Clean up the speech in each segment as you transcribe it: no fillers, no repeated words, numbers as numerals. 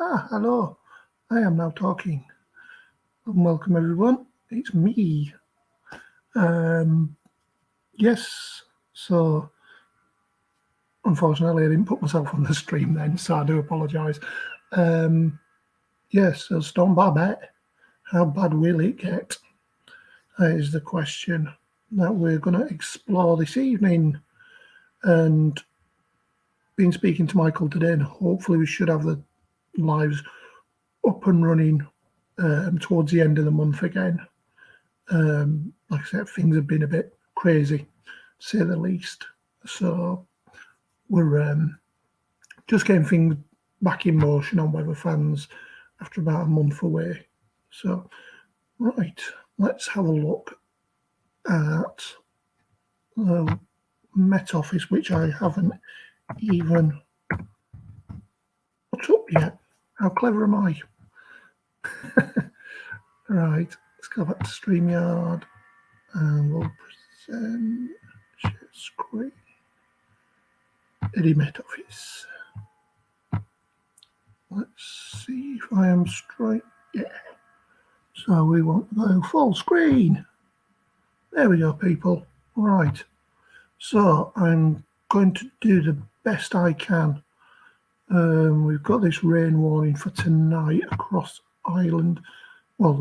Hello. I am now talking. Welcome everyone. It's me. Um, yes. So, unfortunately, I didn't put myself on the stream then, so I do apologise. Yes. So, Storm Babet, how bad will it get? That is the question that we're going to explore this evening. And been speaking to Michael today, and hopefully we should have the lives up and running towards the end of the month again. Like I said, things have been a bit crazy, to say the least. So we're just getting things back in motion on Weather Fans after about a month away. So, right, let's have a look at the Met Office, which I haven't even put up yet. How clever am I? Right, let's go back to StreamYard and we'll present share screen. Edit Met Office. Let's see if I am straight. Yeah. So we want the full screen. There we go, people. Right. So I'm going to do the best I can. We've got this rain warning for tonight across Ireland. Well,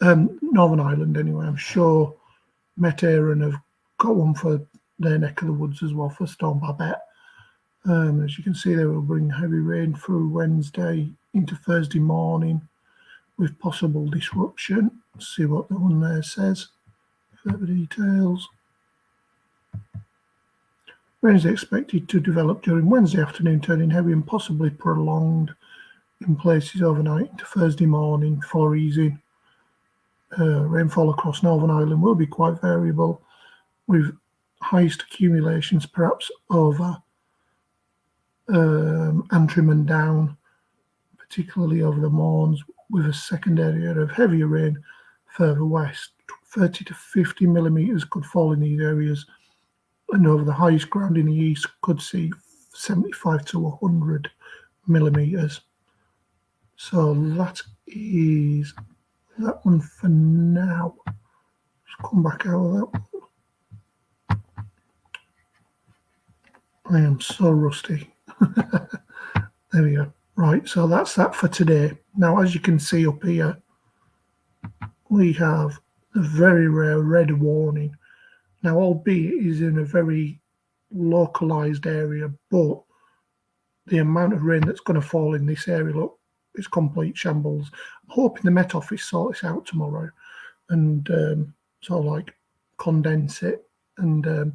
Northern Ireland anyway. I'm sure Met Éireann have got one for their neck of the woods as well for Storm Babet. As you can see, they will bring heavy rain through Wednesday into Thursday morning with possible disruption. Let's see what the one there says. Further details. Rain is expected to develop during Wednesday afternoon, turning heavy and possibly prolonged in places overnight into Thursday morning before easing. Rainfall across Northern Ireland will be quite variable, with highest accumulations perhaps over Antrim and down, particularly over the Mournes, with a second area of heavier rain further west. 30 to 50 millimetres could fall in these areas, and over the highest ground in the east could see 75 to 100 millimetres. So that is that one for now. Let's come back out of that one. I am so rusty. There we go. Right, so that's that for today. Now, as you can see up here, we have a very rare red warning. Now, albeit it is in a very localised area, but the amount of rain that's going to fall in this area, look, it's complete shambles. I'm hoping the Met Office sort this out tomorrow and sort of like condense it and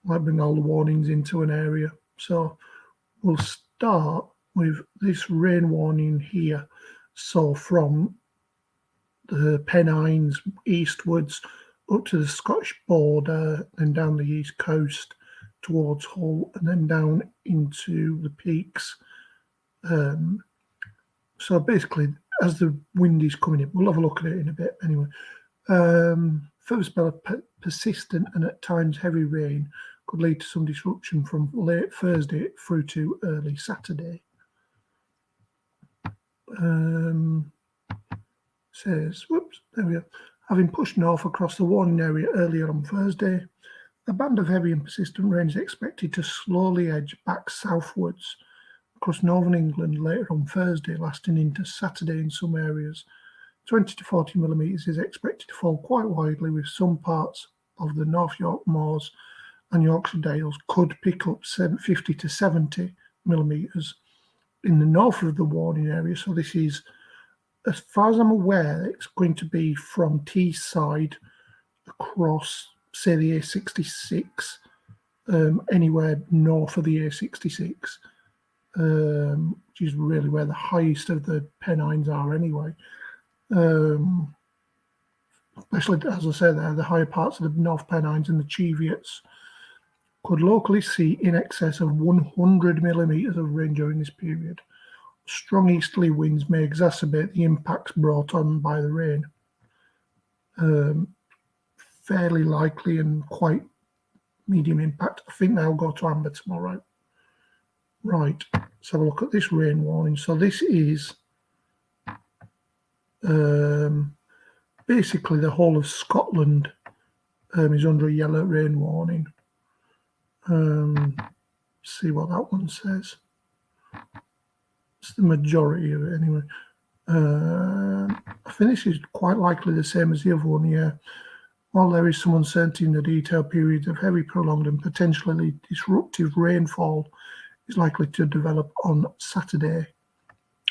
might bring all the warnings into an area. So we'll start with this rain warning here. So from the Pennines eastwards up to the Scottish border and down the east coast towards Hull and then down into the peaks. So basically, as the wind is coming in, we'll have a look at it in a bit anyway. Further spell of persistent and at times heavy rain could lead to some disruption from late Thursday through to early Saturday. Says, whoops, there we go. Having pushed north across the warning area earlier on Thursday, a band of heavy and persistent rain is expected to slowly edge back southwards across northern England later on Thursday, lasting into Saturday in some areas. 20 to 40 millimetres is expected to fall quite widely, with some parts of the North York Moors and Yorkshire Dales could pick up 50 to 70 millimetres in the north of the warning area. So this is, as far as I'm aware, it's going to be from Teesside across, say, the A66, anywhere north of the A66, which is really where the highest of the Pennines are anyway. Especially, as I said, there, the higher parts of the North Pennines and the Cheviots could locally see in excess of 100 millimetres of rain during this period. Strong easterly winds may exacerbate the impacts brought on by the rain. Fairly likely and quite medium impact. I think they'll go to amber tomorrow. Right, let's have a look at this rain warning. So this is basically the whole of Scotland is under a yellow rain warning. See what that one says. It's the majority of it anyway. I think this is quite likely the same as the other one, yeah. While there is some uncertainty in the detailed periods of heavy, prolonged and potentially disruptive rainfall is likely to develop on Thursday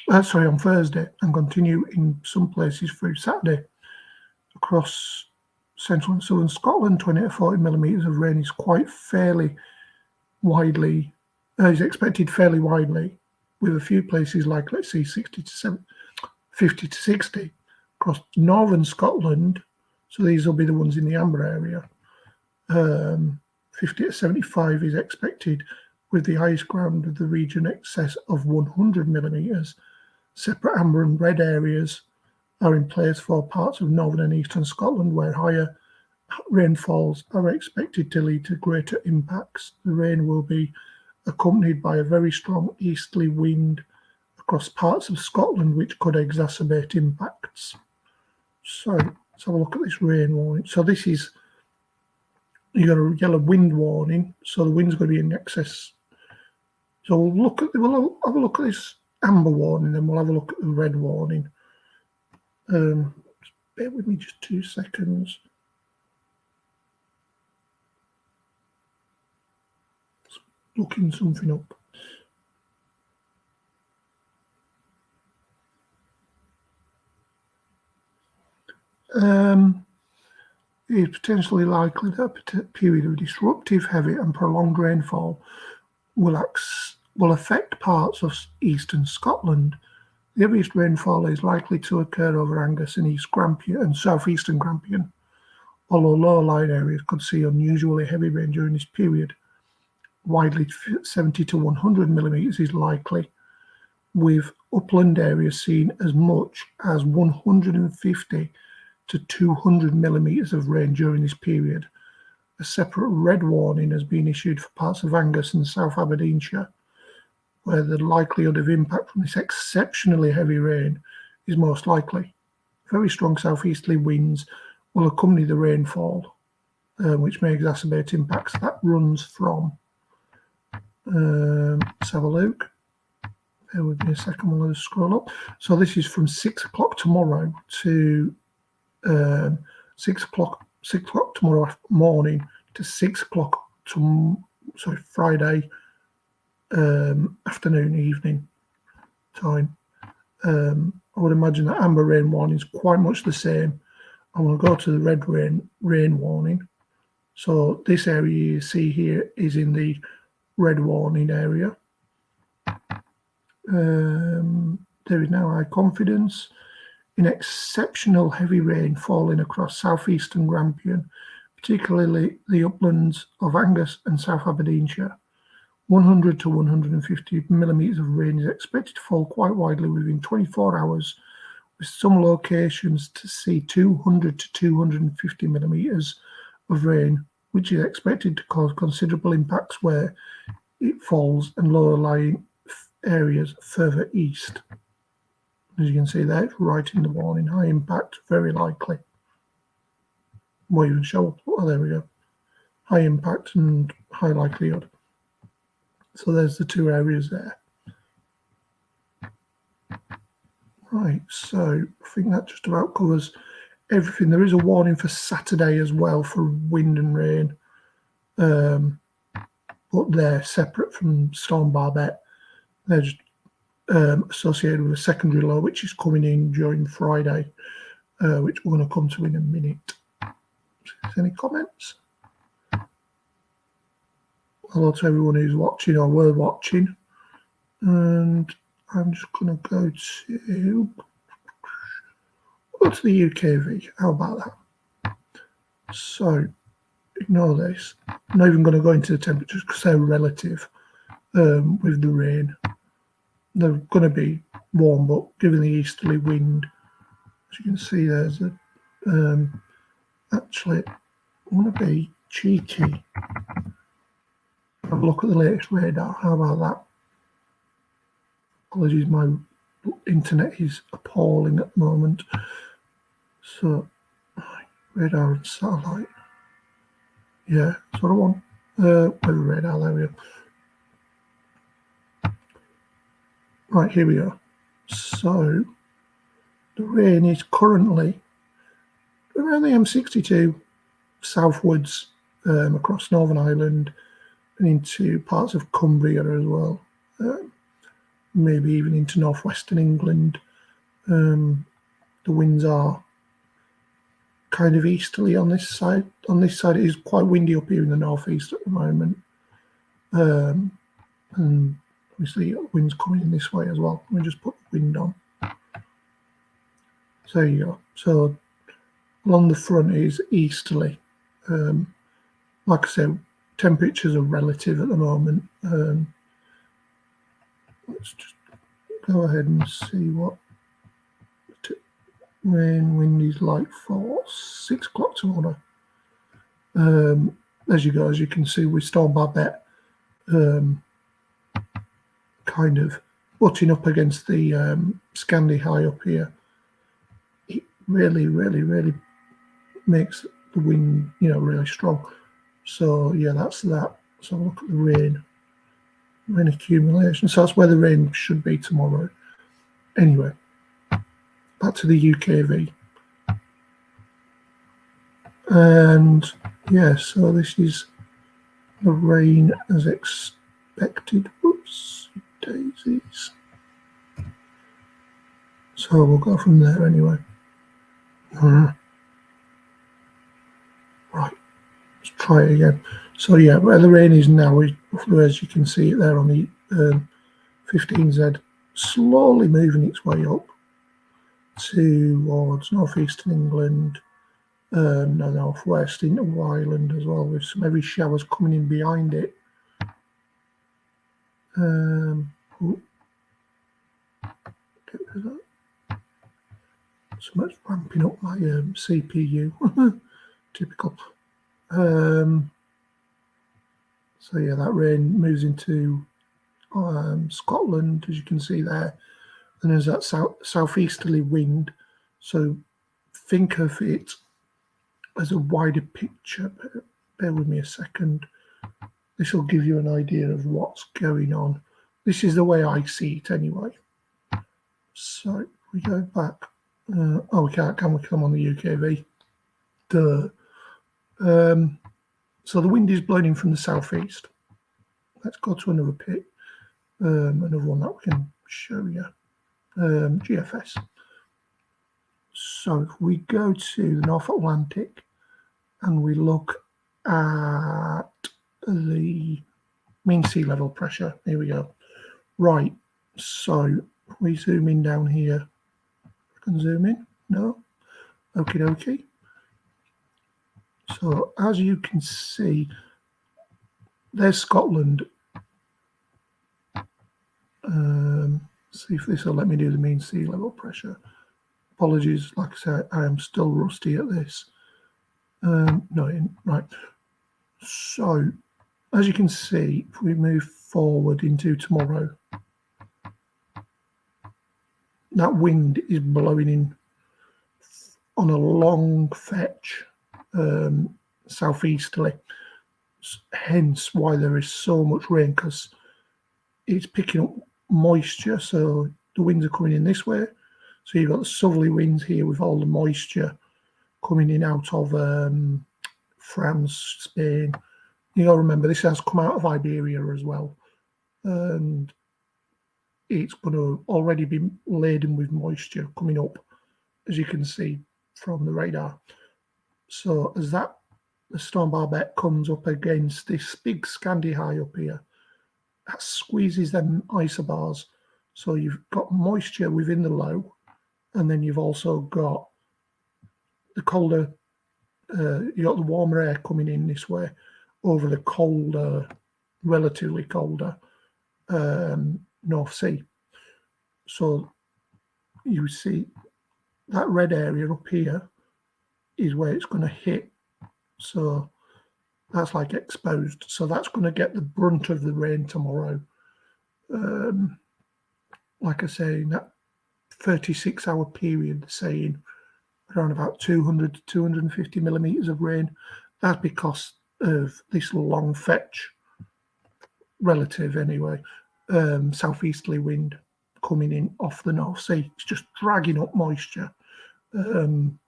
and continue in some places through Saturday. Across central and southern Scotland, 20 to 40 millimetres of rain is expected fairly widely, with a few places like, let's see, 50 to 60. Across northern Scotland, so these will be the ones in the amber area, 50 to 75 is expected, with the highest ground of the region excess of 100 millimetres. Separate amber and red areas are in place for parts of northern and eastern Scotland, where higher rainfalls are expected to lead to greater impacts. The rain will be accompanied by a very strong easterly wind across parts of Scotland, which could exacerbate impacts. So let's have a look at this rain warning. So this is, you got a yellow wind warning, so the wind's going to be in excess. So we'll have a look at this amber warning, then we'll have a look at the red warning. Bear with me just 2 seconds. Looking something up. It is potentially likely that a period of disruptive, heavy and prolonged rainfall will affect parts of eastern Scotland. The heaviest rainfall is likely to occur over Angus and East Grampian and southeastern Grampian, although lower-lying areas could see unusually heavy rain during this period. Widely 70 to 100 millimetres is likely, with upland areas seeing as much as 150 to 200 millimetres of rain during this period. A separate red warning has been issued for parts of Angus and South Aberdeenshire, where the likelihood of impact from this exceptionally heavy rain is most likely. Very strong southeasterly winds will accompany the rainfall, which may exacerbate impacts. That runs from, let's have a look. Bear with me a second while I scroll up. So this is from 6 o'clock tomorrow to 6 o'clock tomorrow morning to 6 o'clock Friday afternoon, evening time. I would imagine that amber rain warning is quite much the same. I'm going to go to the red rain warning. So this area you see here is in the red warning area. There is now high confidence in exceptional heavy rain falling across southeastern Grampian, particularly the uplands of Angus and South Aberdeenshire. 100 to 150 millimetres of rain is expected to fall quite widely within 24 hours, with some locations to see 200 to 250 millimetres of rain, which is expected to cause considerable impacts where it falls and lower-lying areas further east. As you can see there, it's right in the warning. High impact, very likely. Won't even show up. Oh, there we go. High impact and high likelihood. So there's the two areas there. Right, so I think that just about covers everything. There is a warning for Saturday as well for wind and rain, but they're separate from Storm Babet. They're just associated with a secondary low, which is coming in during Friday, which we're going to come to in a minute. Any comments? Hello to everyone who's watching or were watching. And I'm just going to go to the UKV. How about that? So ignore this. I'm not even going to go into the temperatures because they're relative with the rain. They're going to be warm, but given the easterly wind, as you can see, there's a actually, I want to be cheeky. Have a look at the latest radar. How about that? Apologies, my internet is appalling at the moment. So, radar and satellite. Yeah, that's what I want. Where's the radar? There we go. Right, here we go. So, the rain is currently around the M62 southwards across Northern Ireland and into parts of Cumbria as well. Maybe even into northwestern England. The winds are kind of easterly on this side. On this side, it is quite windy up here in the northeast at the moment. And obviously, wind's coming in this way as well. Let me just put the wind on. So there you go. So along the front is easterly. Like I said, temperatures are relative at the moment. Let's just go ahead and see what wind is like for 6 o'clock tomorrow. As you can see, we Storm Babet kind of butting up against the Scandi high up here. It really makes the wind, really strong. So yeah, that's that. So look at the rain accumulation. So that's where the rain should be tomorrow. Anyway, back to the UKV. And yeah, so this is the rain as expected. Oops, daisies. So we'll go from there anyway. Right, let's try it again. So yeah, where the rain is now, as you can see it there on the 15Z, slowly moving its way up towards northeastern England, the northwest into Ireland as well, with some heavy showers coming in behind it. Get rid of that. So much ramping up my CPU. Typical. So yeah, that rain moves into Scotland, as you can see there, and there's that southeasterly wind. So think of it as a wider picture. Bear with me a second. This will give you an idea of what's going on. This is the way I see it anyway. So we go back. Oh, we can't, can we come on the UKV? Duh. So the wind is blowing in from the southeast. Let's go to another pic. Another one that we can show you. GFS. So if we go to the North Atlantic and we look at the mean sea level pressure, here we go. Right, so if we zoom in down here, I can zoom in, no? Okie dokie. So as you can see, there's Scotland. See if this will let me do the mean sea level pressure. Apologies, like I said, I am still rusty at this. Right. So as you can see, if we move forward into tomorrow, that wind is blowing in on a long fetch southeasterly, hence why there is so much rain, because it's picking up moisture. So the winds are coming in this way, so you've got the southerly winds here with all the moisture coming in out of France, Spain. You got to remember, this has come out of Iberia as well, and it's going to already be laden with moisture coming up, as you can see from the radar. So as the storm Babet comes up against this big Scandi high up here, that squeezes them isobars. So you've got moisture within the low, and then you've also got the colder, you got the warmer air coming in this way over the colder, relatively colder North Sea. So you see that red area up here is where it's going to hit. So that's like exposed. So that's going to get the brunt of the rain tomorrow. like I say, in that 36-hour period, saying around about 200 to 250 millimeters of rain. That's because of this long fetch, relative anyway, southeasterly wind coming in off the North Sea. It's just dragging up moisture,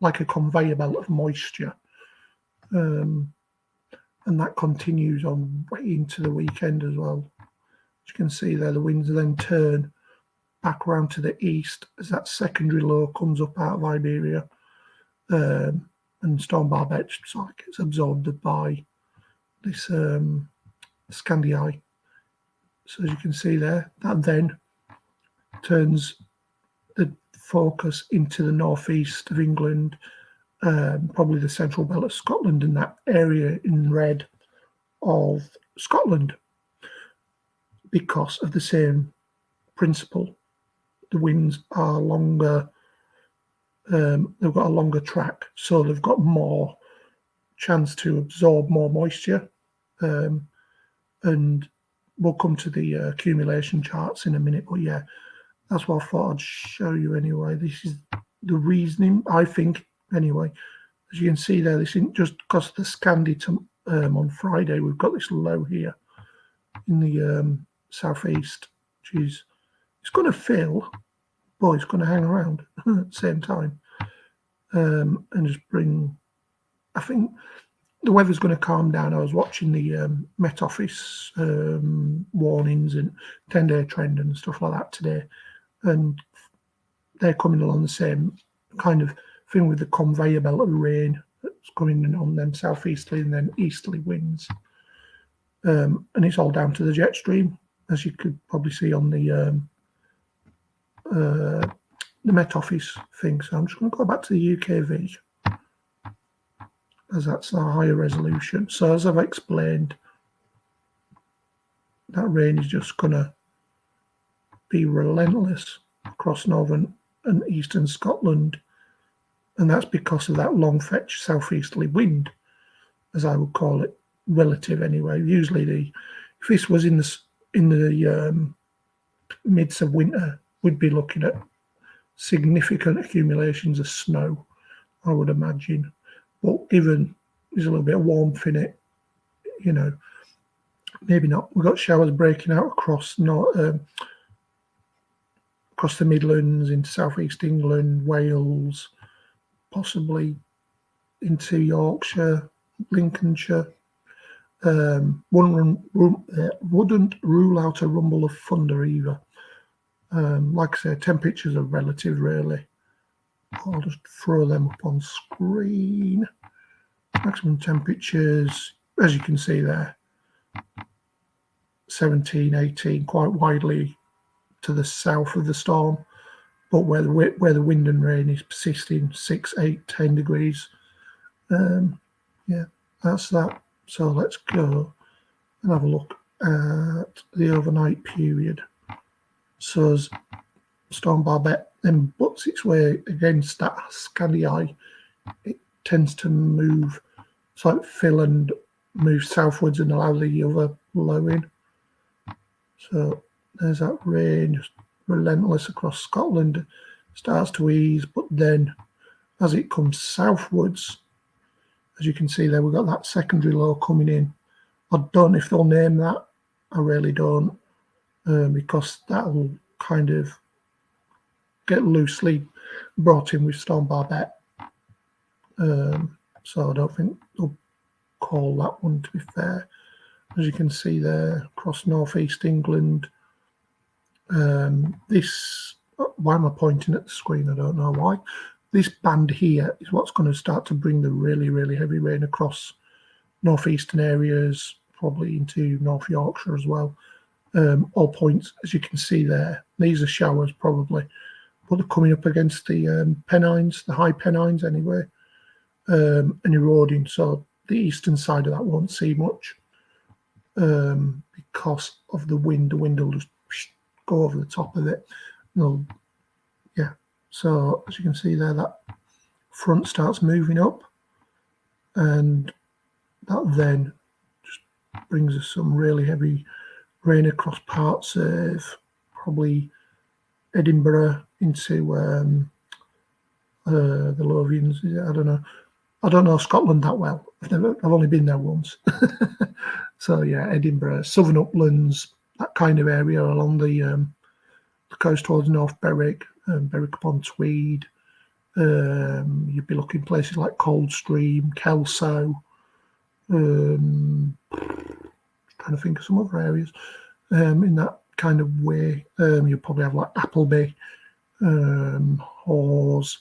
like a conveyor belt of moisture. And that continues on way into the weekend as well. As you can see there, the winds then turn back around to the east as that secondary low comes up out of Iberia, and storm Babet gets absorbed by this Scandii. So as you can see there, that then turns the focus into the northeast of England, probably the central belt of Scotland, and that area in red of Scotland, because of the same principle. The winds are longer, they've got a longer track, so they've got more chance to absorb more moisture. And we'll come to the accumulation charts in a minute, but yeah, that's what I thought I'd show you anyway. This is the reasoning, I think, anyway. As you can see there, this isn't just because of the Scandi on Friday. We've got this low here in the southeast, which is, it's going to fill, but it's going to hang around at the same time, and just bring, I think the weather's going to calm down. I was watching the Met Office warnings and 10-day trend and stuff like that today, and they're coming along the same kind of thing with the conveyor belt of rain that's coming in on them southeasterly and then easterly winds. And it's all down to the jet stream, as you could probably see on the Met Office thing. So I'm just going to go back to the UKV, as that's a higher resolution. So as I've explained, that rain is just going to be relentless across northern and eastern Scotland, and that's because of that long fetch southeasterly wind, as I would call it, relative anyway. Usually, if this was in the midst of winter, we'd be looking at significant accumulations of snow, I would imagine. But given there's a little bit of warmth in it, you know, maybe not. We've got showers breaking out across across the Midlands, into southeast England, Wales, possibly into Yorkshire, Lincolnshire. Wouldn't rule out a rumble of thunder either. Like I say, temperatures are relative, really. I'll just throw them up on screen. Maximum temperatures, as you can see there, 17, 18, quite widely to the south of the storm, but where the wind and rain is persisting, 6, 8, 10 degrees. Yeah, that's that. So let's go and have a look at the overnight period. So as storm Babet then butts its way against that Scandii, it tends to move, so like fill and move southwards and allow the other blow in. So there's that rain, just relentless across Scotland, starts to ease, but then as it comes southwards, as you can see there, we've got that secondary low coming in. I don't know if they'll name that. I really don't, because that'll kind of get loosely brought in with storm Babet. So I don't think they'll call that one, to be fair. As you can see there, across northeast England, this, why am I pointing at the screen? I don't know why. This band here is what's going to start to bring the really, really heavy rain across northeastern areas, probably into North Yorkshire as well. All points, as you can see there, these are showers probably, but they're coming up against the Pennines, the high Pennines anyway, and eroding. So the eastern side of that won't see much because of the wind. The wind will just go over the top of it. Yeah. So as you can see there, that front starts moving up, and that then just brings us some really heavy rain across parts of probably Edinburgh into the Lothians. I don't know. I don't know Scotland that well. I've only been there once. So yeah, Edinburgh, Southern Uplands, that kind of area along the coast towards North Berwick, Berwick upon Tweed. You'd be looking places like Coldstream, Kelso. Trying to think of some other areas in that kind of way. You'll probably have like Appleby, Hawes,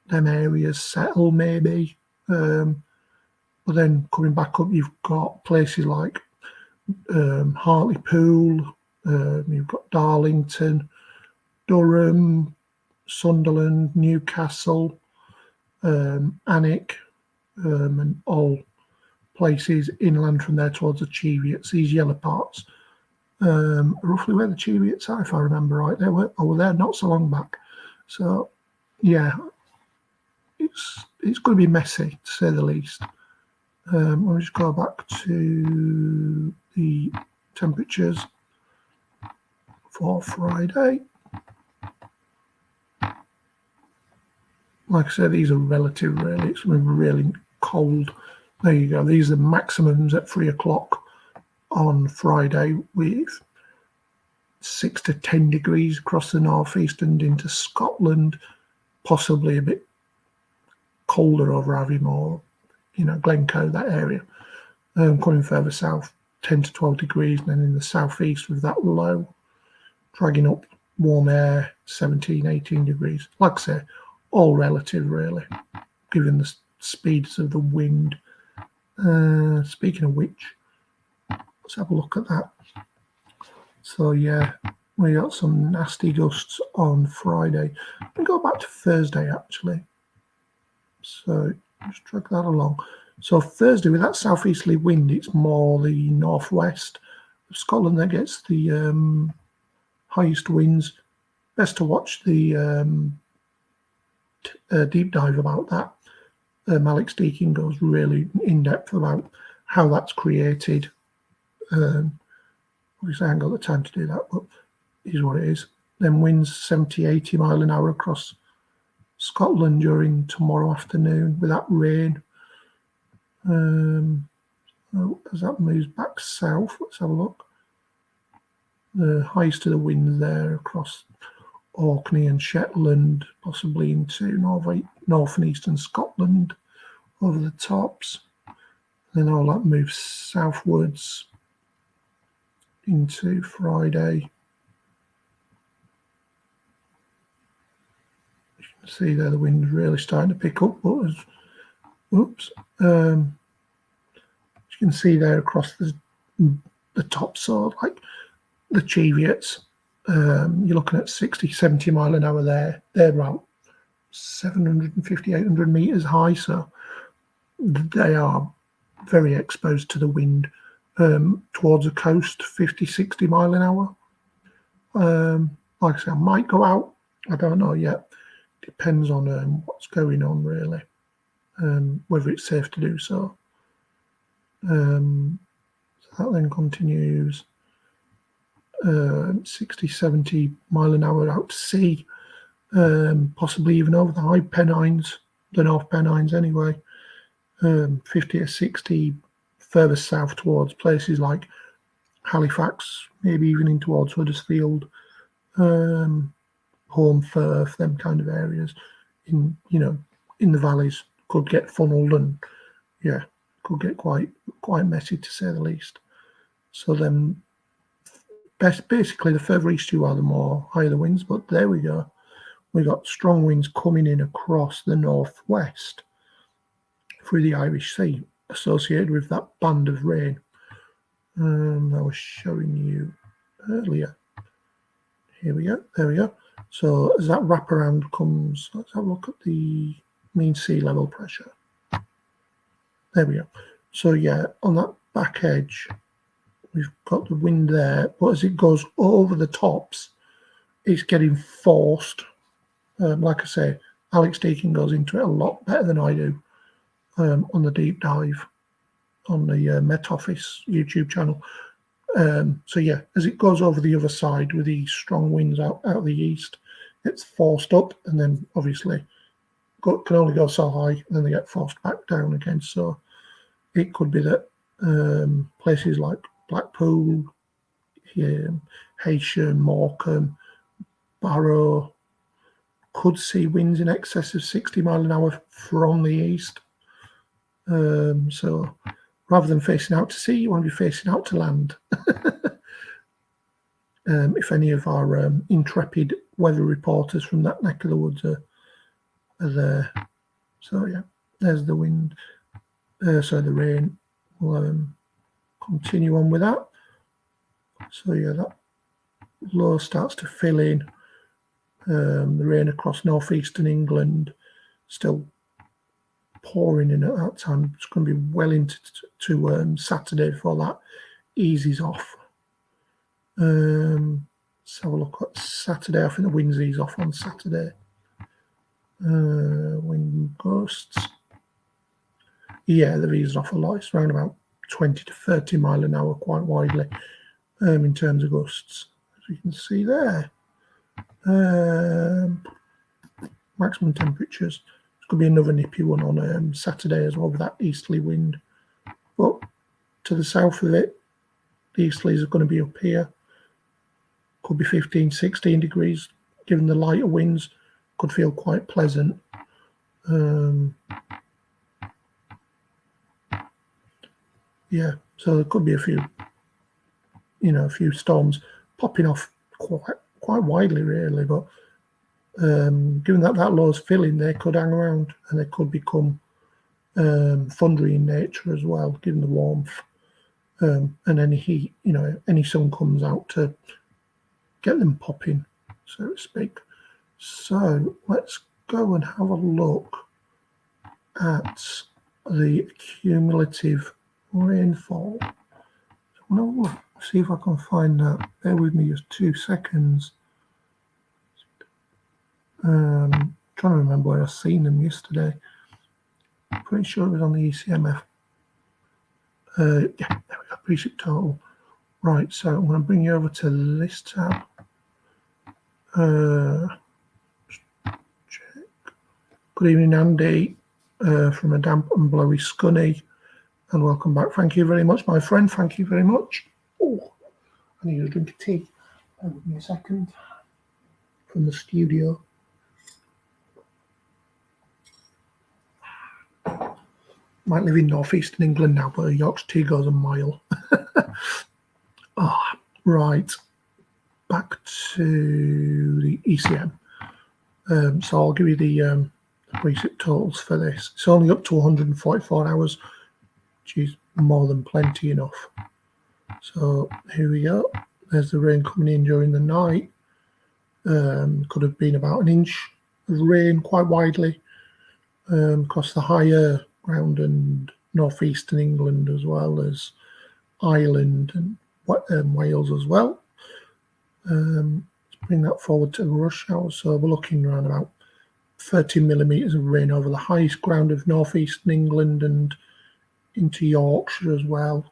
them areas, Settle maybe. But then coming back up, you've got places like Hartlepool, you've got Darlington, Durham, Sunderland, Newcastle, Alnwick, and all places inland from there towards the Cheviots, these yellow parts. Roughly where the Cheviots are, if I remember right. I was there not so long back. So, yeah, it's going to be messy, to say the least. Let me just go back to the temperatures for Friday. Like I said, these are relative, really. It's going to be really cold. There you go. These are the maximums at 3 o'clock on Friday, with 6 to 10 degrees across the northeast and into Scotland, possibly a bit colder over Aviemore, Glencoe, that area. Coming further south, 10 to 12 degrees, and then in the southeast with that low, dragging up warm air, 17, 18 degrees. Like I say, all relative, really, given the speeds of the wind. Speaking of which, let's have a look at that. So, yeah, we got some nasty gusts on Friday. We go back to Thursday, actually. So, just drag that along. So Thursday, with that southeasterly wind, it's more the northwest of Scotland that gets the highest winds. Best to watch the deep dive about that. Alex Deakin goes really in depth about how that's created. Obviously, I haven't got the time to do that, but it is what it is. Then winds 70, 80 mile an hour across Scotland during tomorrow afternoon with that rain. As that moves back south, let's have a look. The highest of the winds there across Orkney and Shetland, possibly into north and eastern Scotland over the tops. Then all that moves southwards into Friday. You can see there the wind's really starting to pick up, but as you can see there across the top, so like the Cheviots, you're looking at 60, 70 mile an hour there. They're about 750, 800 meters high, so they are very exposed to the wind. Towards the coast, 50, 60 mile an hour. Like I said, I might go out. I don't know yet. Depends on what's going on, really. Whether it's safe to do so. So that then continues 60, 70 mile an hour out to sea, possibly even over the high Pennines, the North Pennines anyway, 50 to 60 further south towards places like Halifax, maybe even in towards Huddersfield, Home Firth, them kind of areas in the valleys could get funneled and could get quite messy, to say the least. So then basically the further east you are, the more higher the winds, but there we go. We got strong winds coming in across the northwest through the Irish Sea, associated with that band of rain I was showing you earlier. Here we go. There we go. So as that wraparound comes, let's have a look at the mean sea level pressure. There we go. So yeah, on that back edge, we've got the wind there, but as it goes over the tops, it's getting forced. Like I say, Alex Deakin goes into it a lot better than I do on the deep dive on the Met Office YouTube channel. So yeah, as it goes over the other side with these strong winds out of the east, it's forced up, and then obviously can only go so high, and then they get forced back down again. So it could be that places like Blackpool, Heysham, Morecambe, Barrow could see winds in excess of 60 mile an hour from the east. So rather than facing out to sea, you want to be facing out to land. If any of our intrepid weather reporters from that neck of the woods are there. So yeah, there's the wind. So the rain will continue on with that. So yeah, that low starts to fill in. The rain across northeastern England still pouring in at that time. It's going to be well into Saturday before that eases off. Let's have a look at Saturday. I think the winds ease off on Saturday. Wind gusts. Yeah, they've eased off a lot. It's around about 20 to 30 mile an hour quite widely in terms of gusts, as you can see there. Maximum temperatures. It's going to be another nippy one on Saturday as well with that easterly wind. But to the south of it, the easterlies are going to be up here. Could be 15, 16 degrees. Given the lighter winds, could feel quite pleasant. Yeah, so there could be a few storms popping off quite widely, really. But given that low is filling, they could hang around and they could become thundery in nature as well, given the warmth and any heat. Any sun comes out to get them popping, so to speak. So let's go and have a look at the cumulative rainfall. So see if I can find that. Bear with me just 2 seconds. Trying to remember where I seen them yesterday. Pretty sure it was on the ECMF. Yeah, there we go. Precept total. Right, so I'm going to bring you over to this tab. Check. Good evening, Andy, from a damp and blowy Scunny, and welcome back. Thank you very much, my friend. Thank you very much. Oh, I need a drink of tea. Bear with me a second. From the studio. Might live in northeastern England now, but Yorkshire tea goes a mile. Right. Back to the ECM. So I'll give you the basic totals for this. It's only up to 144 hours, which is more than plenty enough. So here we go. There's the rain coming in during the night. Could have been about an inch of rain quite widely across the higher ground and northeastern England, as well as Ireland and Wales as well. Let's bring that forward to the rush hour. So we're looking around about 30 millimetres of rain over the highest ground of northeastern England and into Yorkshire as well.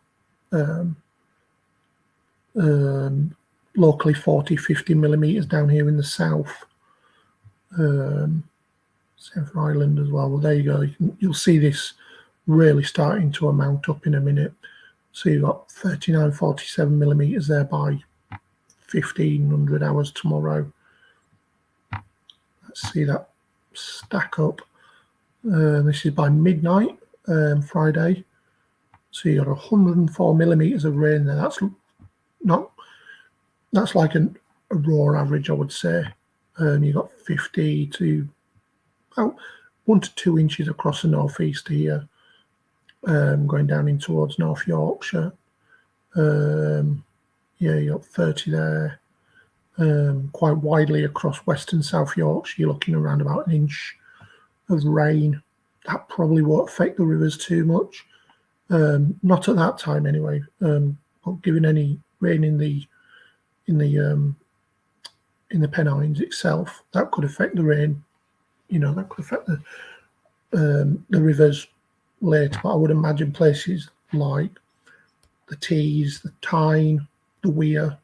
Locally 40, 50 millimetres down here in the south. Same for Ireland as well. Well, there you go. You'll see this really starting to amount up in a minute. So you've got 39, 47 millimetres there by 1500 hours tomorrow. Let's see that stack up. This is by midnight, Friday. So you got 104 millimetres of rain there. That's like a raw average, I would say. You got 50 to about 1 to 2 inches across the northeast here, going down in towards North Yorkshire. Yeah, you got 30 there. Quite widely across western South Yorkshire, you're looking around about an inch of rain. That probably won't affect the rivers too much. Not at that time anyway. But given any rain in the Pennines itself, that could affect the rain. That could affect the rivers later. But I would imagine places like the Tees, the Tyne, the Weir,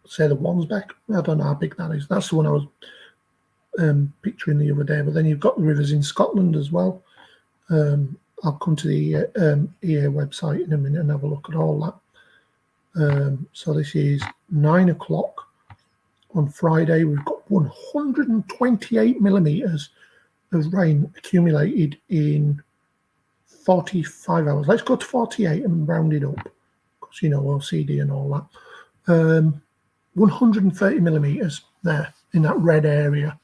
say the Wansbeck. I don't know how big that is. That's the one I was picturing the other day. But then you've got the rivers in Scotland as well. I'll come to the EA website in a minute and have a look at all that. So this is 9 o'clock on Friday. We've got 128 millimetres of rain accumulated in 45 hours. Let's go to 48 and round it up, because you know OCD and all that. 130 millimetres there in that red area.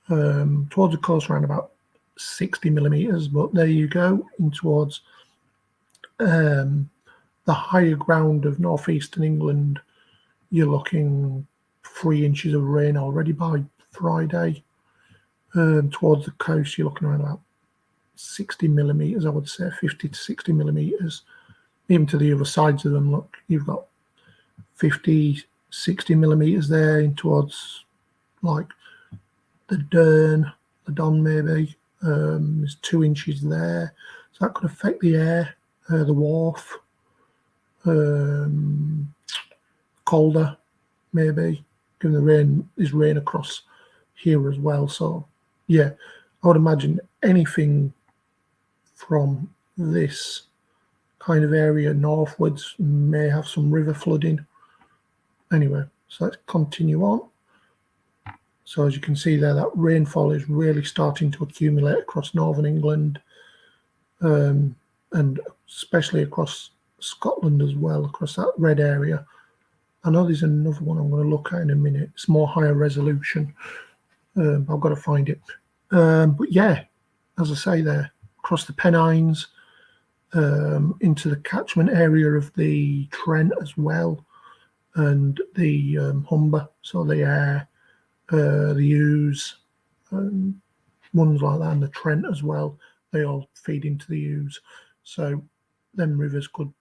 Towards the coast around about 60 millimetres, but there you go, in towards the higher ground of northeastern England. You're looking 3 inches of rain already by Friday. Towards the coast, you're looking around about 60 millimetres, I would say 50 to 60 millimetres. Even to the other sides of them, look, you've got 50, 60 millimetres there in towards like the Don maybe. There's 2 inches there, so that could affect the air, the wharf. Colder maybe, given the rain is rain across here as well. So yeah, I would imagine anything from this kind of area northwards may have some river flooding. Anyway, so let's continue on. So as you can see there, that rainfall is really starting to accumulate across northern England, and especially across Scotland as well, across that red area. I know there's another one I'm going to look at in a minute. It's more higher resolution. I've got to find it. But yeah, as I say there, across the Pennines, into the catchment area of the Trent as well, and the Humber, so the Aire, the Ouse, ones like that, and the Trent as well. They all feed into the Ouse. So them rivers could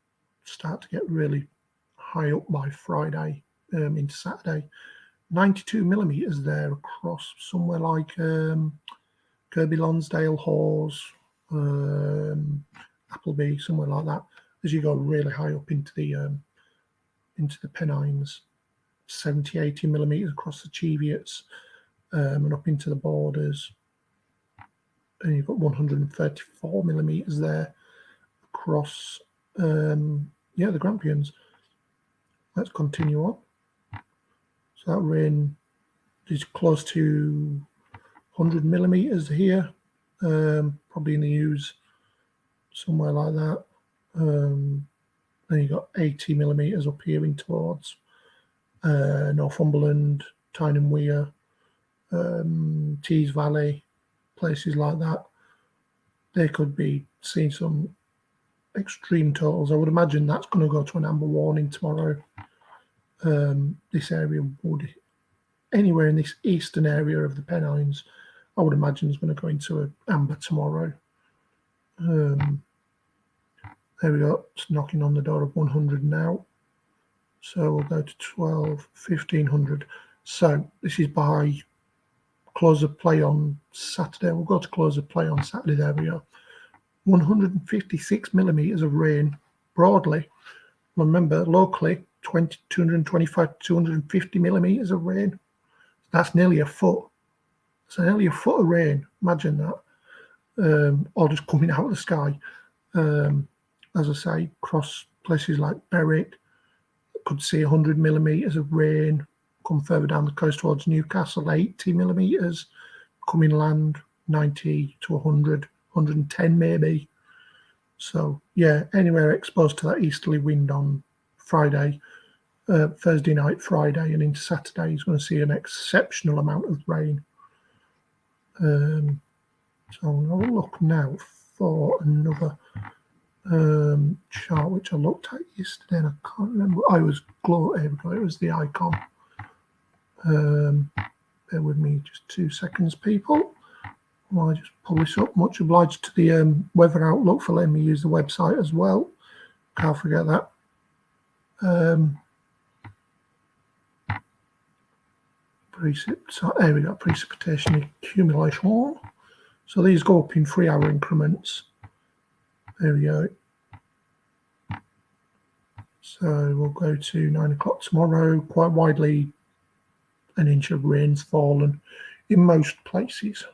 start to get really high up by Friday into Saturday. 92 millimetres there across somewhere like Kirby Lonsdale, Hawes, Appleby, somewhere like that. As you go really high up into the Pennines, 70, 80 millimetres across the Cheviots, and up into the borders. And you've got 134 millimetres there across the Grampians. Let's continue on. So that rain is close to 100 millimetres here, probably in the Ouse, somewhere like that. Then you've got 80 millimetres up here in towards Northumberland, Tyne and Weir, Tees Valley, places like that. They could be seeing some extreme totals. I would imagine that's going to go to an amber warning tomorrow. This area would, anywhere in this eastern area of the Pennines, I would imagine is going to go into an amber tomorrow. There we go. It's knocking on the door of 100 now. So we'll go to 12, 1500. So this is by close of play on Saturday. We'll go to close of play on Saturday. There we go. 156 millimetres of rain broadly. Remember, locally, 225 to 250 millimetres of rain. That's nearly a foot. So nearly a foot of rain. Imagine that. All just coming out of the sky. As I say, across places like Berwick, could see 100 millimetres of rain. Come further down the coast towards Newcastle, 80 millimetres. Come inland, 90 to 100, 110 maybe. So, yeah, anywhere exposed to that easterly wind on Friday, Thursday night, Friday, and into Saturday is going to see an exceptional amount of rain. So I'll look now for another chart which I looked at yesterday and I can't remember. Here we go. It was the icon. Bear with me just 2 seconds, people. While I just pull this up. Much obliged to the Weather Outlook for letting me use the website as well. Can't forget that. So there we go, precipitation accumulation. So these go up in 3-hour increments. There we go. So we'll go to 9 o'clock tomorrow. Quite widely, an inch of rain's fallen in most places.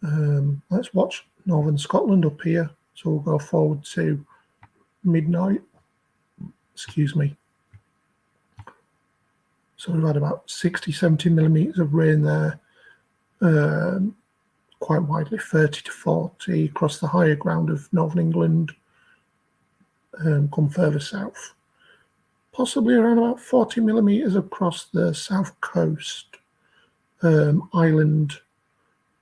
Let's watch Northern Scotland up here. So we'll go forward to midnight. Excuse me. So we've had about 60, 70 millimetres of rain there. Quite widely, 30 to 40 across the higher ground of Northern England. Come further south. Possibly around about 40 millimetres across the south coast. Ireland,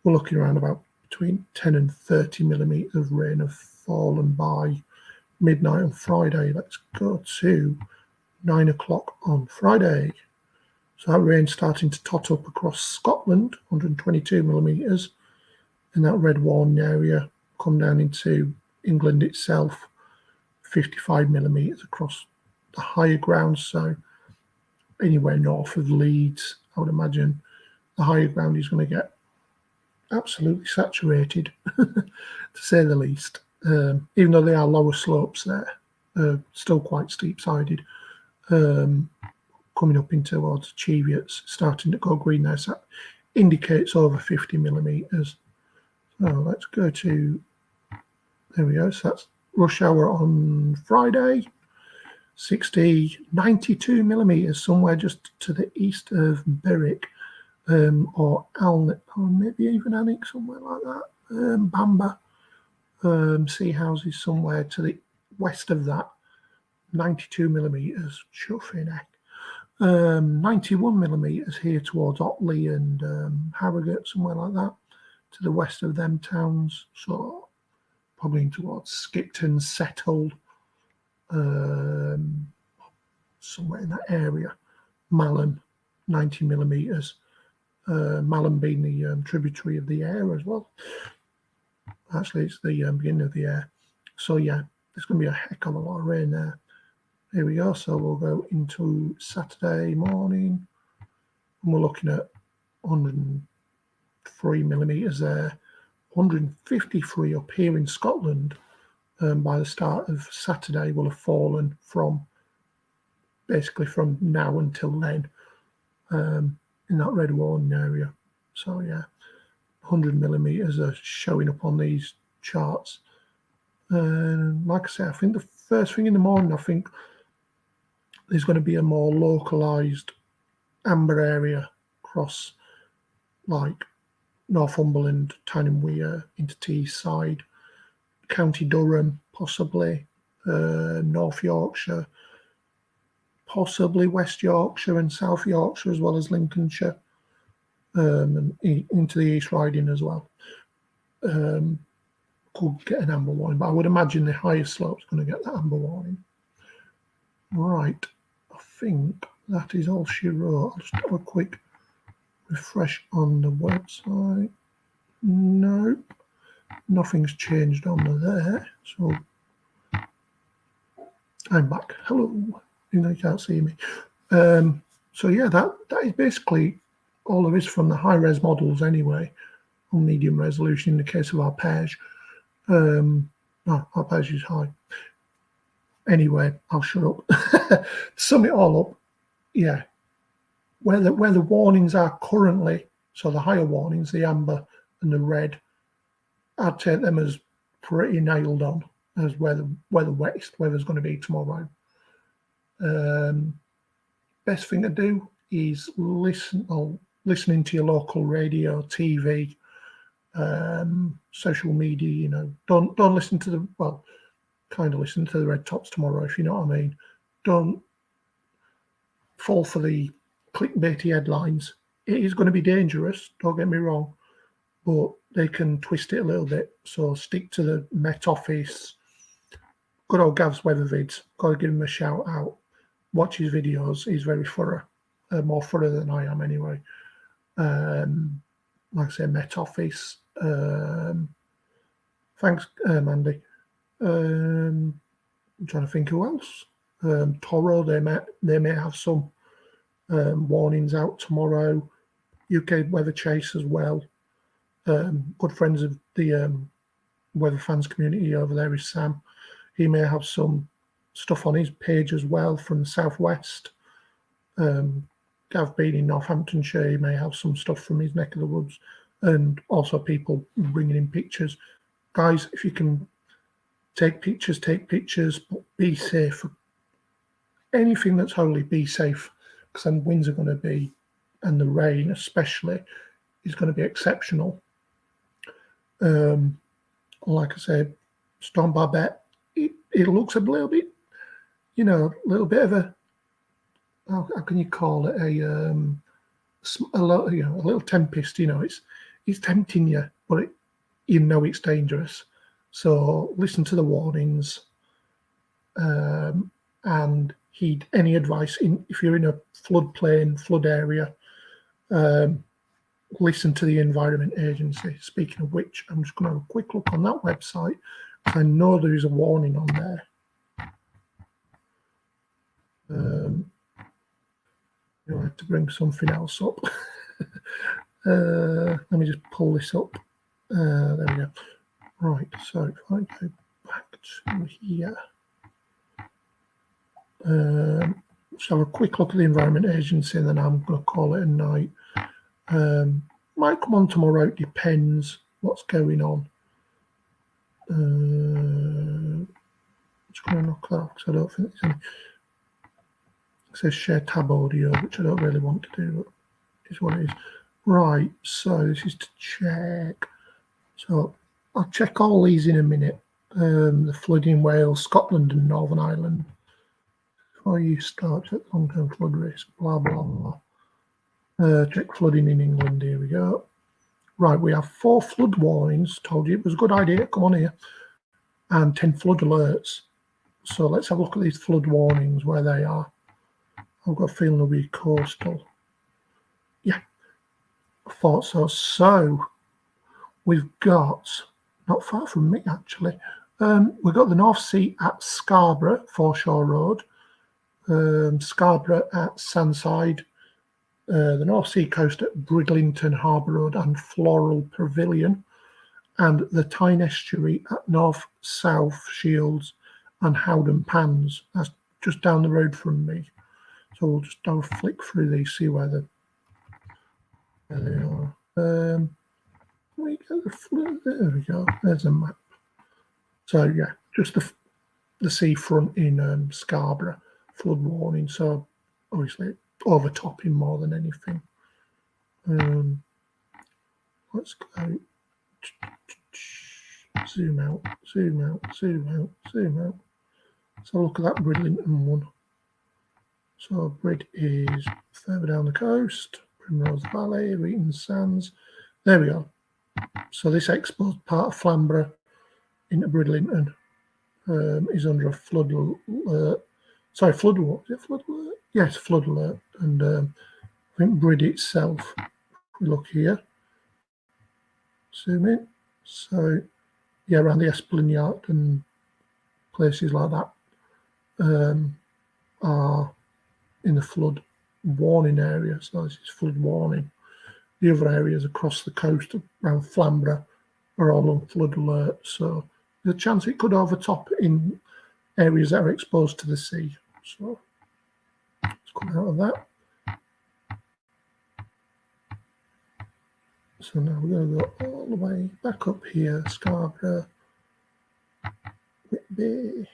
we're looking around about between 10 and 30 millimetres of rain have fallen by midnight on Friday. Let's go to 9 o'clock on Friday. So that rain's starting to tot up across Scotland, 122 millimetres, in that red warning area, come down into England itself, 55 millimetres across the higher ground. So anywhere north of Leeds, I would imagine the higher ground is going to get absolutely saturated, to say the least. Even though they are lower slopes there, still quite steep-sided. Coming up in towards Cheviots, starting to go green there, so that indicates over 50 millimetres. So let's go to, there we go, so that's rush hour on Friday, 92 millimetres, somewhere just to the east of Berwick, or Alnwick, or maybe even Alnwick, somewhere like that, Bamber, sea houses somewhere to the west of that, 92 millimetres, chuffing heck. 91 millimetres here towards Otley and Harrogate, somewhere like that, to the west of them towns. So probably in towards Skipton, Settled, somewhere in that area. Malham, 90 millimetres. Malham being the tributary of the Aire as well. Actually, it's the beginning of the Aire. So yeah, there's going to be a heck of a lot of rain there. Here we go. So we'll go into Saturday morning, and we're looking at 103 millimetres there, 153 up here in Scotland. By the start of Saturday, will have fallen from basically from now until then in that red warning area. So yeah, 100 millimetres are showing up on these charts. And like I say, I think the first thing in the morning, I think there's going to be a more localised amber area across like Northumberland, Tyne and Wear, into Teesside, County Durham, possibly, North Yorkshire, possibly West Yorkshire and South Yorkshire, as well as Lincolnshire, and into the East Riding as well. Could get an amber warning, but I would imagine the higher slope's going to get that amber warning. Right, I think that is all she wrote. I'll just have a quick refresh on the website. Nope, nothing's changed on there. So I'm back. Hello, you know you can't see me. So yeah, that is basically all there is from the high-res models anyway, on medium resolution in the case of arpege. Arpege is high. Anyway, I'll shut up. To sum it all up, yeah, where the warnings are currently, so the higher warnings, the amber and the red, I'd take them as pretty nailed on as where the wettest weather's going to be tomorrow. Best thing to do is listening to your local radio, TV, social media. You know, don't listen to the kind of listen to the red tops tomorrow, if you know what I mean. Don't fall for the clickbaity headlines. It is going to be dangerous, don't get me wrong, but they can twist it a little bit. So stick to the Met Office. Good old Gav's Weather Vids. Got to give him a shout out. Watch his videos. He's very thorough. More thorough than I am anyway. Like I say, Met Office. Thanks, Andy. I'm trying to think who else. Toro, they may have some warnings out tomorrow. UK Weather Chase as well. Good friends of the weather fans community over there is Sam. He may have some stuff on his page as well from the southwest. Gav being in Northamptonshire, he may have some stuff from his neck of the woods, and also people bringing in pictures. Guys, if you can take pictures, but be safe. Anything that's holy, be safe, because then winds are going to be, and the rain especially, is going to be exceptional. Like I said, Storm Babet, it looks a little bit, a little bit of a, how can you call it, a little tempest. It's tempting you, but it's dangerous. So listen to the warnings, and heed any advice. If you're in a floodplain, flood area, listen to the Environment Agency. Speaking of which, I'm just going to have a quick look on that website. I know there is a warning on there. I have to bring something else up. Let me just pull this up. There we go. Right, so if I go back to here, let's have a quick look at the Environment Agency, and then I'm going to call it a night. Might come on tomorrow, it depends what's going on. I'm just going to knock that off, because I don't think there's any. It says share tab audio, which I don't really want to do, but is what it is. Right, so this is to check. So I'll check all these in a minute. The flooding in Wales, Scotland and Northern Ireland. Before you start at long-term flood risk, blah, blah, blah. Check flooding in England, here we go. Right, we have 4 flood warnings. Told you it was a good idea, come on here. And 10 flood alerts. So let's have a look at these flood warnings, where they are. I've got a feeling they'll be coastal. Yeah, I thought so. So we've got, not far from me actually, we've got the North Sea at Scarborough, Foreshore Road, Scarborough at Sandside, the North Sea coast at Bridlington Harbour Road and Floral Pavilion, and the Tyne Estuary at North South Shields and Howden Pans. That's just down the road from me. So we'll just have a flick through these, see where they are. There we go. There's a map. So yeah, just the seafront in Scarborough, flood warning. So obviously overtopping more than anything. Let's go. Zoom out, zoom out, zoom out, zoom out. So look at that Bridlington one. So Brid is further down the coast, Primrose Valley, Reeton Sands. There we are. So this exposed part of Flamborough into Bridlington is under a flood alert. Sorry, flood alert. Is it flood alert? Yes, flood alert. And I think Brid itself, if we look here, zoom in. So yeah, around the Esplanade and places like that are in the flood warning area. So this is flood warning. The other areas across the coast around Flamborough are all on flood alert. So there's a chance it could overtop in areas that are exposed to the sea. So let's come out of that. So now we're going to go all the way back up here, Scarborough, Whitby.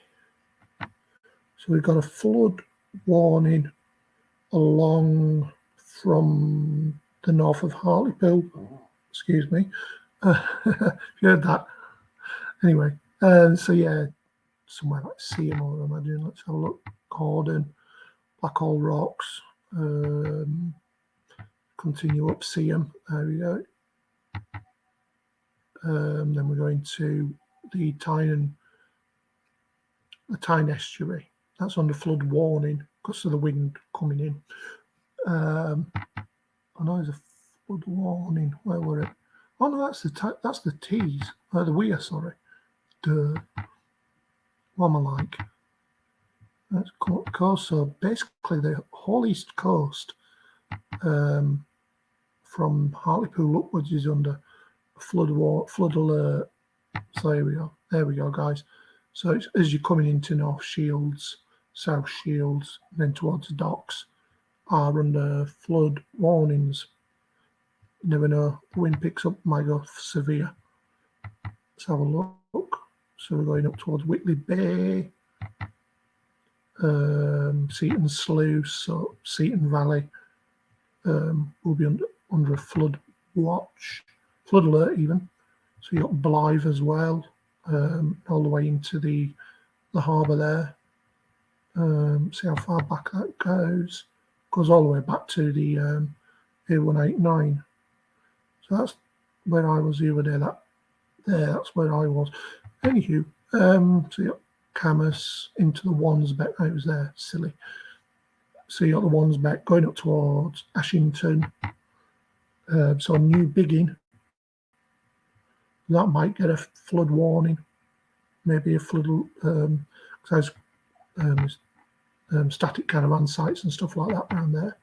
So we've got a flood warning along from the north of Hartlepool. Excuse me. You heard that. Anyway, so yeah, somewhere like Seaham, I imagine. Let's have a look. Corden, Blackhall Rocks. Continue up Seaham. There we go. Then we're going to the Tyne Estuary. That's under flood warning because of the wind coming in. I know there's a flood warning. Where were it? Oh no, that's the T's. The Weir, sorry. Duh. What am I like? That's coast. So basically, the whole east coast, from Hartlepool upwards, is under flood alert. So here we go. There we go, guys. So it's, as you're coming into North Shields, South Shields, then towards the docks, are under flood warnings. You never know, the wind picks up, might go severe. Let's have a look. So we're going up towards Whitley Bay, Seaton Sluice, so Seaton Valley will be under a flood watch, flood alert even. So you've got Blythe as well, all the way into the harbour there. See how far back that goes. Goes all the way back to the A189. So that's where I was the other day. That's where I was. Anywho, so you got Camas into the Wansbeck. I was there, silly. So you got the Wansbeck going up towards Ashington. So New Biggin. That might get a flood warning. Maybe a flood, because static caravan sites and stuff like that around there.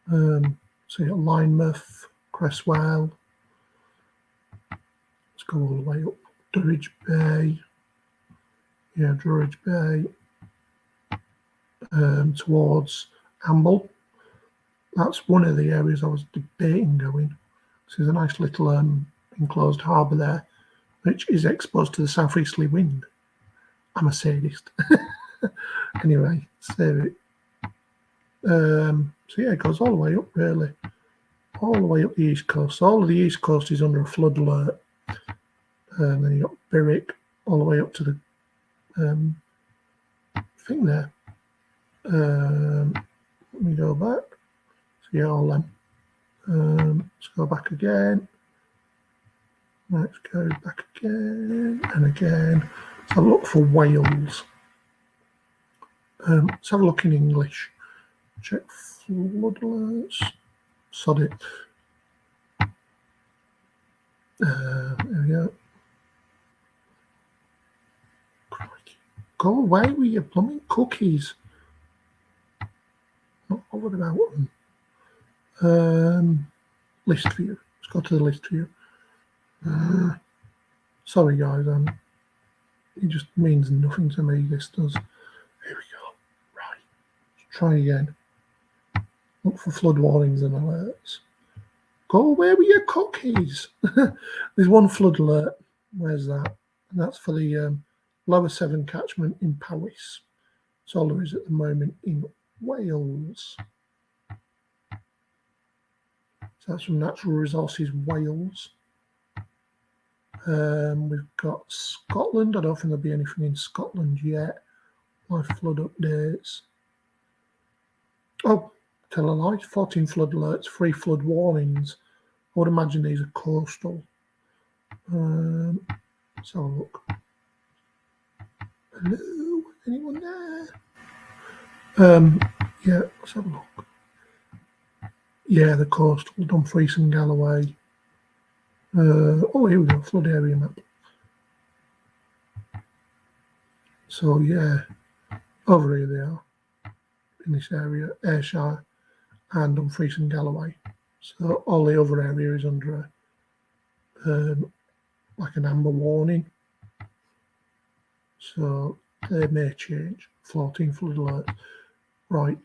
So you got Linemouth, Cresswell. Let's go all the way up. Durridge Bay. Yeah, Durridge Bay. Towards Amble. That's one of the areas I was debating going. So there's a nice little enclosed harbour there, which is exposed to the southeasterly wind. I'm a sadist. Anyway, save it. So yeah, it goes all the way up, really. All the way up the east coast. So all of the east coast is under a flood alert. And then you got Berwick all the way up to the thing there. Let me go back. So yeah, all them. Let's go back again. Let's go back again and again. So look for Wales. Let's have a look in English. Check flood alerts. Sod it. There we go. Crikey. Go away with your blooming cookies. Not bothered about them. List view. Let's go to the list view. Sorry guys, it just means nothing to me, this does. Here we go. Right. Let's try again. Look for flood warnings and alerts. Go away with your cookies. There's one flood alert. Where's that? And that's for the lower Severn catchment in Powys. That's all there is at the moment in Wales. So that's from Natural Resources Wales. We've got Scotland. I don't think there'll be anything in Scotland yet. My flood updates. Oh, tell a lie. 14 flood alerts, 3 flood warnings. I would imagine these are coastal. Let's have a look. Hello? Anyone there? Yeah, let's have a look. Yeah, the coastal, Dumfries and Galloway. Oh, here we go, flood area map. So, yeah, over here they are, in this area, Ayrshire and Dumfries and Galloway. So, all the other area is under like an amber warning. So, they may change. 14 flood alert. Right,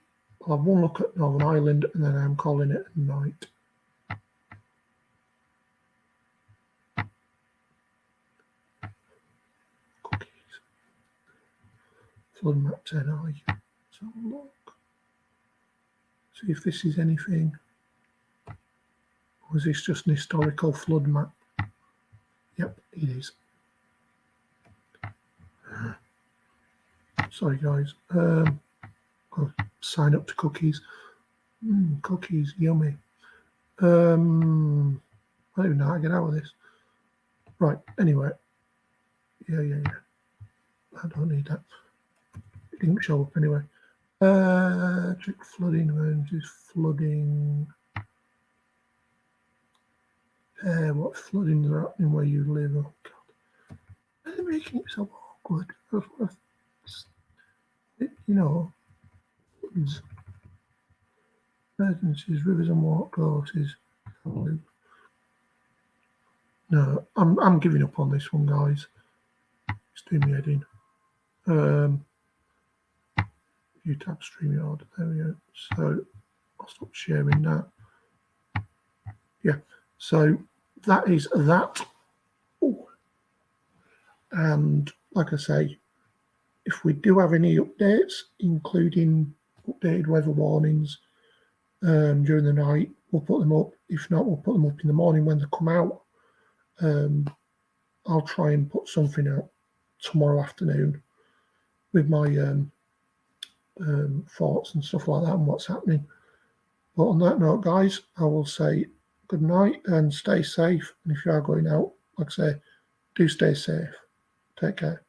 I'll have one look at Northern Ireland and then I'm calling it a night. Flood map 10i. Let's have a look. See if this is anything. Or is this just an historical flood map? Yep, it is. Sorry guys. I'll sign up to cookies. Cookies, yummy. I don't even know how to get out of this. Right, anyway. Yeah. I don't need that. It didn't show up anyway. Check flooding, emergencies, flooding. What floodings are happening where you live? Oh god. Why are they making it so awkward? You know, floods, emergencies, rivers and watercourses. No, I'm giving up on this one, guys. It's doing me head in. View tab StreamYard. There we go. So I'll stop sharing that. Yeah. So that is that. Ooh. And like I say, if we do have any updates, including updated weather warnings during the night, we'll put them up. If not, we'll put them up in the morning when they come out. I'll try and put something out tomorrow afternoon with my thoughts and stuff like that and what's happening. But on that note, guys, I will say good night and stay safe. And if you are going out, like I say, do stay safe. Take care.